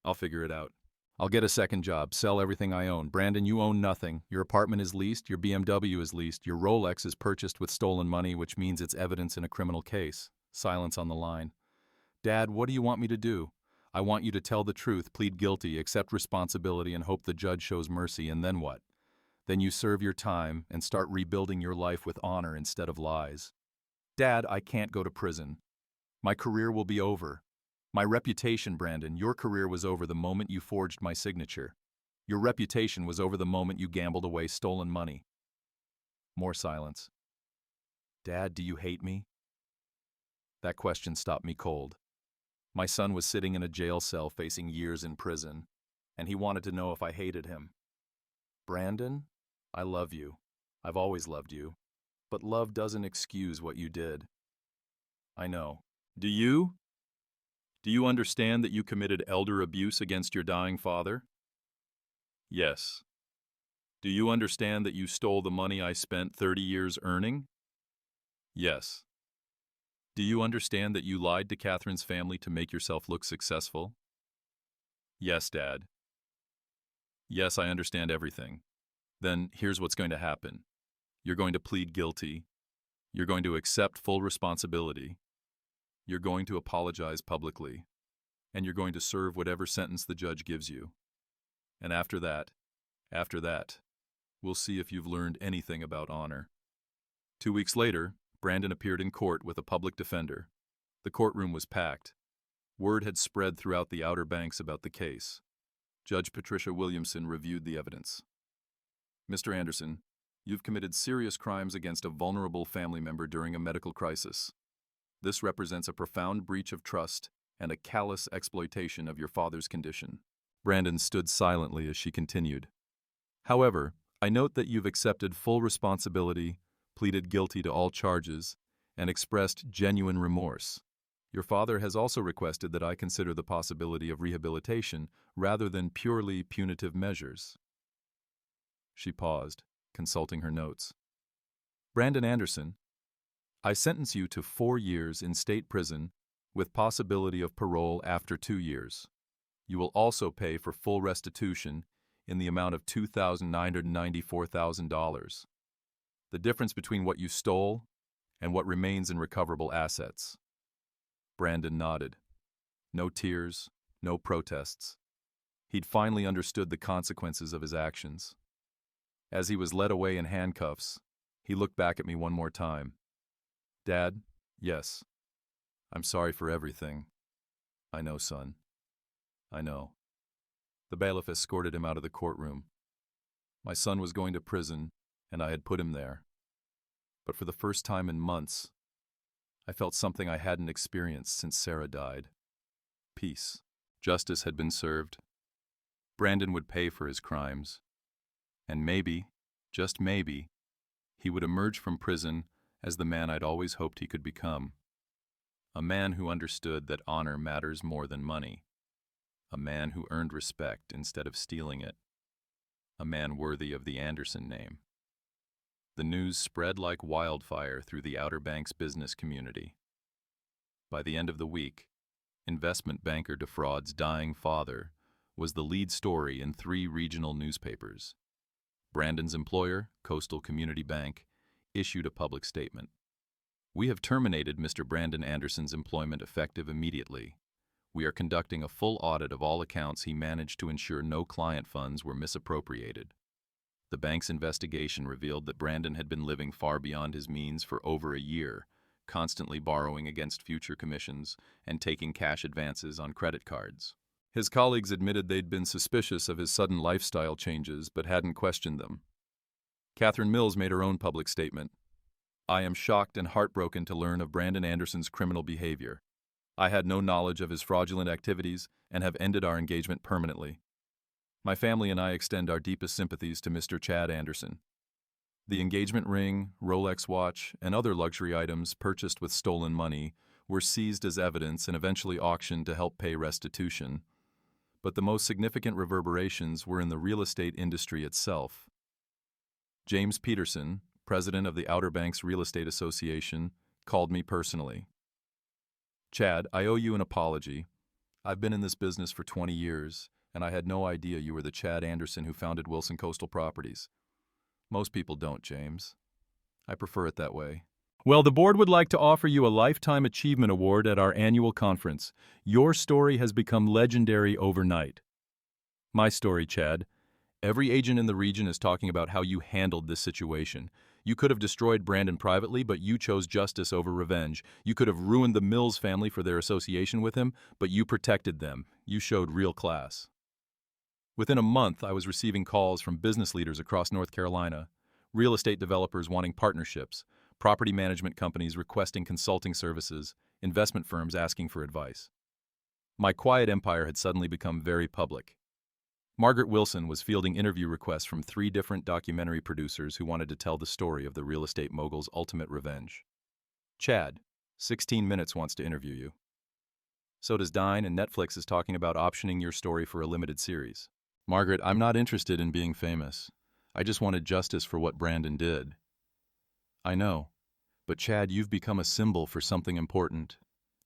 "I'll figure it out. I'll get a second job, sell everything I own." "Brandon, you own nothing. Your apartment is leased, your BMW is leased, your Rolex is purchased with stolen money, which means it's evidence in a criminal case." Silence on the line. "Dad, what do you want me to do?" "I want you to tell the truth, plead guilty, accept responsibility, and hope the judge shows mercy, and then what? Then you serve your time and start rebuilding your life with honor instead of lies." "Dad, I can't go to prison. My career will be over. My reputation, Brandon, your career was over the moment you forged my signature. Your reputation was over the moment you gambled away stolen money." More silence. "Dad, do you hate me?" That question stopped me cold. My son was sitting in a jail cell facing years in prison, and he wanted to know if I hated him. "Brandon, I love you. I've always loved you. But love doesn't excuse what you did." "I know. Do you? Do you understand that you committed elder abuse against your dying father?" "Yes." "Do you understand that you stole the money I spent 30 years earning?" "Yes." "Do you understand that you lied to Catherine's family to make yourself look successful?" "Yes, Dad." "Yes, I understand everything. Then here's what's going to happen. You're going to plead guilty. You're going to accept full responsibility. You're going to apologize publicly. And you're going to serve whatever sentence the judge gives you. And after that, we'll see if you've learned anything about honor." 2 weeks later, Brandon appeared in court with a public defender. The courtroom was packed. Word had spread throughout the Outer Banks about the case. Judge Patricia Williamson reviewed the evidence. "Mr. Anderson, you've committed serious crimes against a vulnerable family member during a medical crisis. This represents a profound breach of trust and a callous exploitation of your father's condition." Brandon stood silently as she continued. "However, I note that you've accepted full responsibility, pleaded guilty to all charges, and expressed genuine remorse. Your father has also requested that I consider the possibility of rehabilitation rather than purely punitive measures." She paused, consulting her notes. "Brandon Anderson, I sentence you to 4 years in state prison with possibility of parole after 2 years. You will also pay for full restitution in the amount of $2,994,000. The difference between what you stole and what remains in recoverable assets." Brandon nodded. No tears, no protests. He'd finally understood the consequences of his actions. As he was led away in handcuffs, he looked back at me one more time. "Dad, yes. I'm sorry for everything." "I know, son. I know." The bailiff escorted him out of the courtroom. My son was going to prison, and I had put him there. But for the first time in months, I felt something I hadn't experienced since Sarah died. Peace. Justice had been served. Brandon would pay for his crimes. And maybe, just maybe, he would emerge from prison as the man I'd always hoped he could become. A man who understood that honor matters more than money. A man who earned respect instead of stealing it. A man worthy of the Anderson name. The news spread like wildfire through the Outer Banks business community. By the end of the week, investment banker defrauds dying father was the lead story in 3 regional newspapers. Brandon's employer, Coastal Community Bank, issued a public statement. "We have terminated Mr. Brandon Anderson's employment effective immediately. We are conducting a full audit of all accounts he managed to ensure no client funds were misappropriated." The bank's investigation revealed that Brandon had been living far beyond his means for over a year, constantly borrowing against future commissions and taking cash advances on credit cards. His colleagues admitted they'd been suspicious of his sudden lifestyle changes but hadn't questioned them. Catherine Mills made her own public statement. I am shocked and heartbroken to learn of Brandon Anderson's criminal behavior. I had no knowledge of his fraudulent activities and have ended our engagement permanently. My family and I extend our deepest sympathies to Mr. Chad Anderson. The engagement ring, Rolex watch, and other luxury items purchased with stolen money were seized as evidence and eventually auctioned to help pay restitution. But the most significant reverberations were in the real estate industry itself. James Peterson, president of the Outer Banks Real Estate Association, called me personally. Chad, I owe you an apology. I've been in this business for 20 years, and I had no idea you were the Chad Anderson who founded Wilson Coastal Properties. Most people don't, James. I prefer it that way. Well, the board would like to offer you a Lifetime Achievement Award at our annual conference. Your story has become legendary overnight. My story, Chad. Every agent in the region is talking about how you handled this situation. You could have destroyed Brandon privately, but you chose justice over revenge. You could have ruined the Mills family for their association with him, but you protected them. You showed real class. Within a month, I was receiving calls from business leaders across North Carolina, real estate developers wanting partnerships, property management companies requesting consulting services, investment firms asking for advice. My quiet empire had suddenly become very public. Margaret Wilson was fielding interview requests from 3 different documentary producers who wanted to tell the story of the real estate mogul's ultimate revenge. Chad, 16 Minutes wants to interview you. So does Dine, and Netflix is talking about optioning your story for a limited series. Margaret, I'm not interested in being famous. I just wanted justice for what Brandon did. I know, but Chad, you've become a symbol for something important.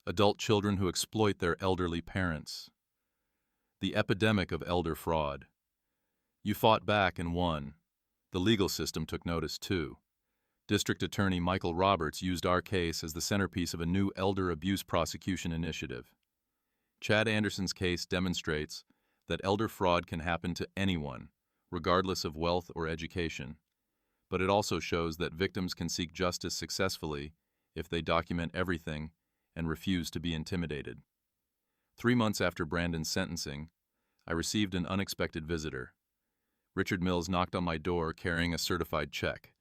Adult children who exploit their elderly parents. The epidemic of elder fraud. You fought back and won. The legal system took notice too. District Attorney Michael Roberts used our case as the centerpiece of a new elder abuse prosecution initiative. Chad Anderson's case demonstrates that elder fraud can happen to anyone, regardless of wealth or education. But it also shows that victims can seek justice successfully if they document everything and refuse to be intimidated. 3 months after Brandon's sentencing, I received an unexpected visitor. Richard Mills knocked on my door carrying a certified check.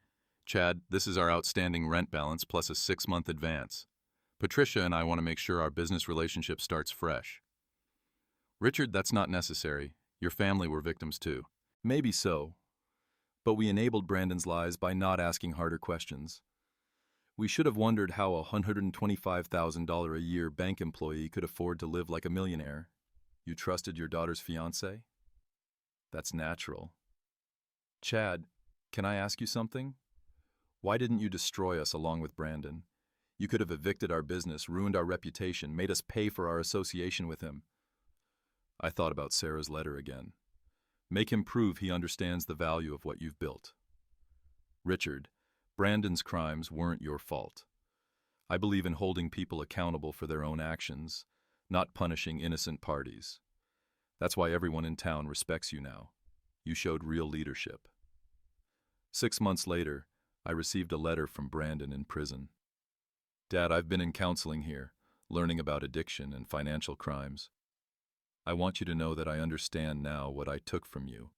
Chad, this is our outstanding rent balance plus a 6-month advance. Patricia and I want to make sure our business relationship starts fresh. Richard, that's not necessary. Your family were victims too. Maybe so. But we enabled Brandon's lies by not asking harder questions. We should have wondered how a $125,000 a year bank employee could afford to live like a millionaire. You trusted your daughter's fiancé? That's natural. Chad, can I ask you something? Why didn't you destroy us along with Brandon? You could have evicted our business, ruined our reputation, made us pay for our association with him. I thought about Sarah's letter again. Make him prove he understands the value of what you've built. Richard, Brandon's crimes weren't your fault. I believe in holding people accountable for their own actions, not punishing innocent parties. That's why everyone in town respects you now. You showed real leadership. 6 months later, I received a letter from Brandon in prison. Dad, I've been in counseling here, learning about addiction and financial crimes. I want you to know that I understand now what I took from you.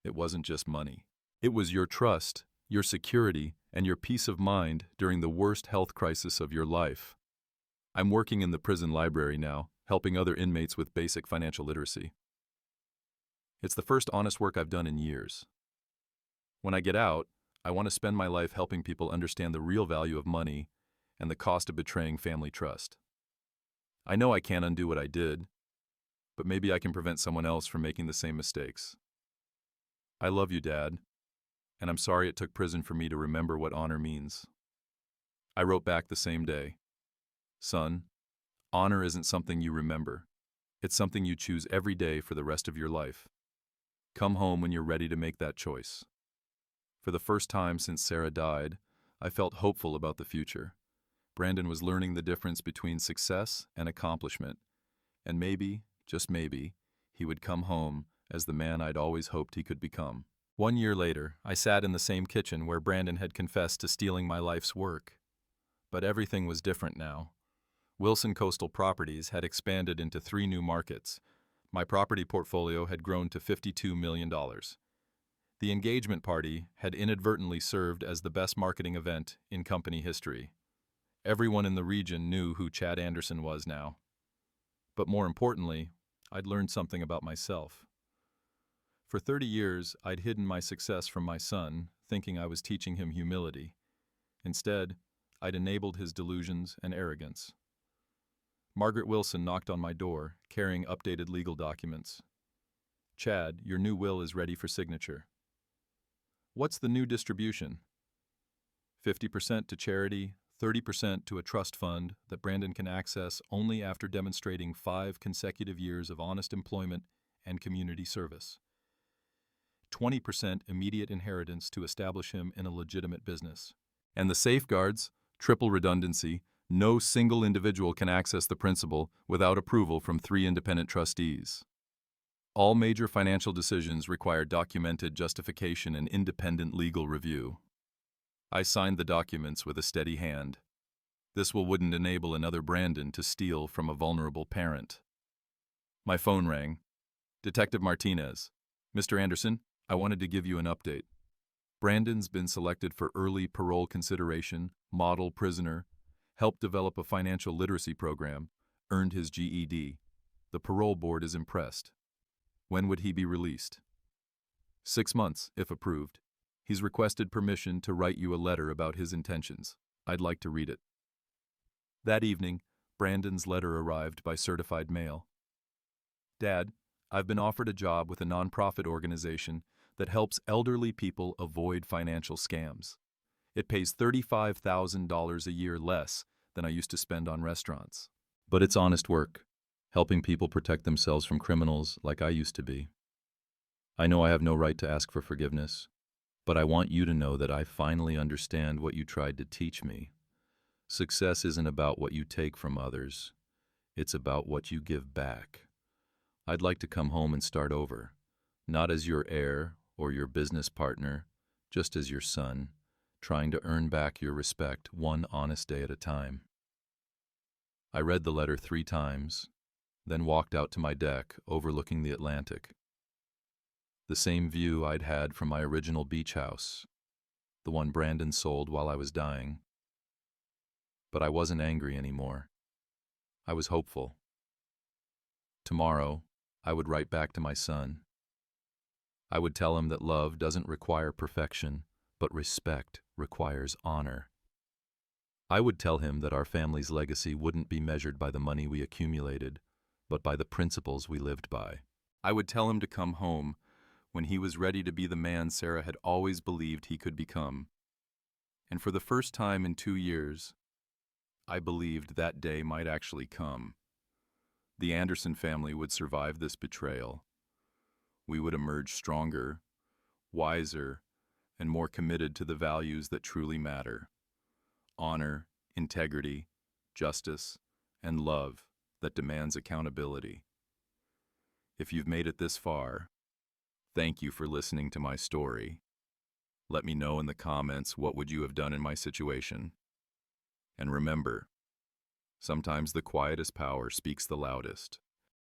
It wasn't just money. It was your trust, your security, and your peace of mind during the worst health crisis of your life. I'm working in the prison library now, helping other inmates with basic financial literacy. It's the first honest work I've done in years. When I get out, I want to spend my life helping people understand the real value of money and the cost of betraying family trust. I know I can't undo what I did, but maybe I can prevent someone else from making the same mistakes. I love you, Dad, and I'm sorry it took prison for me to remember what honor means. I wrote back the same day. Son, honor isn't something you remember. It's something you choose every day for the rest of your life. Come home when you're ready to make that choice. For the first time since Sarah died, I felt hopeful about the future. Brandon was learning the difference between success and accomplishment, and maybe, just maybe, he would come home as the man I'd always hoped he could become. 1 year later, I sat in the same kitchen where Brandon had confessed to stealing my life's work. But everything was different now. Wilson Coastal Properties had expanded into 3 new markets. My property portfolio had grown to $52 million. The engagement party had inadvertently served as the best marketing event in company history. Everyone in the region knew who Chad Anderson was now. But more importantly, I'd learned something about myself. For 30 years, I'd hidden my success from my son, thinking I was teaching him humility. Instead, I'd enabled his delusions and arrogance. Margaret Wilson knocked on my door, carrying updated legal documents. "Chad, your new will is ready for signature." "What's the new distribution?" 50% to charity, 30% to a trust fund that Brandon can access only after demonstrating 5 consecutive years of honest employment and community service. 20% immediate inheritance to establish him in a legitimate business. And the safeguards, triple redundancy, no single individual can access the principal without approval from 3 independent trustees. All major financial decisions require documented justification and independent legal review. I signed the documents with a steady hand. This wouldn't enable another Brandon to steal from a vulnerable parent. My phone rang. "Detective Martinez. Mr. Anderson, I wanted to give you an update. Brandon's been selected for early parole consideration, model prisoner, helped develop a financial literacy program, earned his GED. The parole board is impressed. When would he be released?" 6 months, if approved. He's requested permission to write you a letter about his intentions. I'd like to read it. That evening, Brandon's letter arrived by certified mail. "Dad, I've been offered a job with a nonprofit organization that helps elderly people avoid financial scams. It pays $35,000 a year less than I used to spend on restaurants. But it's honest work, helping people protect themselves from criminals like I used to be. I know I have no right to ask for forgiveness, but I want you to know that I finally understand what you tried to teach me. Success isn't about what you take from others. It's about what you give back. I'd like to come home and start over, not as your heir or your business partner, just as your son, trying to earn back your respect one honest day at a time." I read the letter 3 times, then walked out to my deck overlooking the Atlantic. The same view I'd had from my original beach house, the one Brandon sold while I was dying. But I wasn't angry anymore. I was hopeful. Tomorrow, I would write back to my son. I would tell him that love doesn't require perfection, but respect requires honor. I would tell him that our family's legacy wouldn't be measured by the money we accumulated, but by the principles we lived by. I would tell him to come home when he was ready to be the man Sarah had always believed he could become. And for the first time in 2 years, I believed that day might actually come. The Anderson family would survive this betrayal. We would emerge stronger, wiser, and more committed to the values that truly matter: honor, integrity, justice, and love that demands accountability. If you've made it this far, thank you for listening to my story. Let me know in the comments what would you have done in my situation. And remember, sometimes the quietest power speaks the loudest.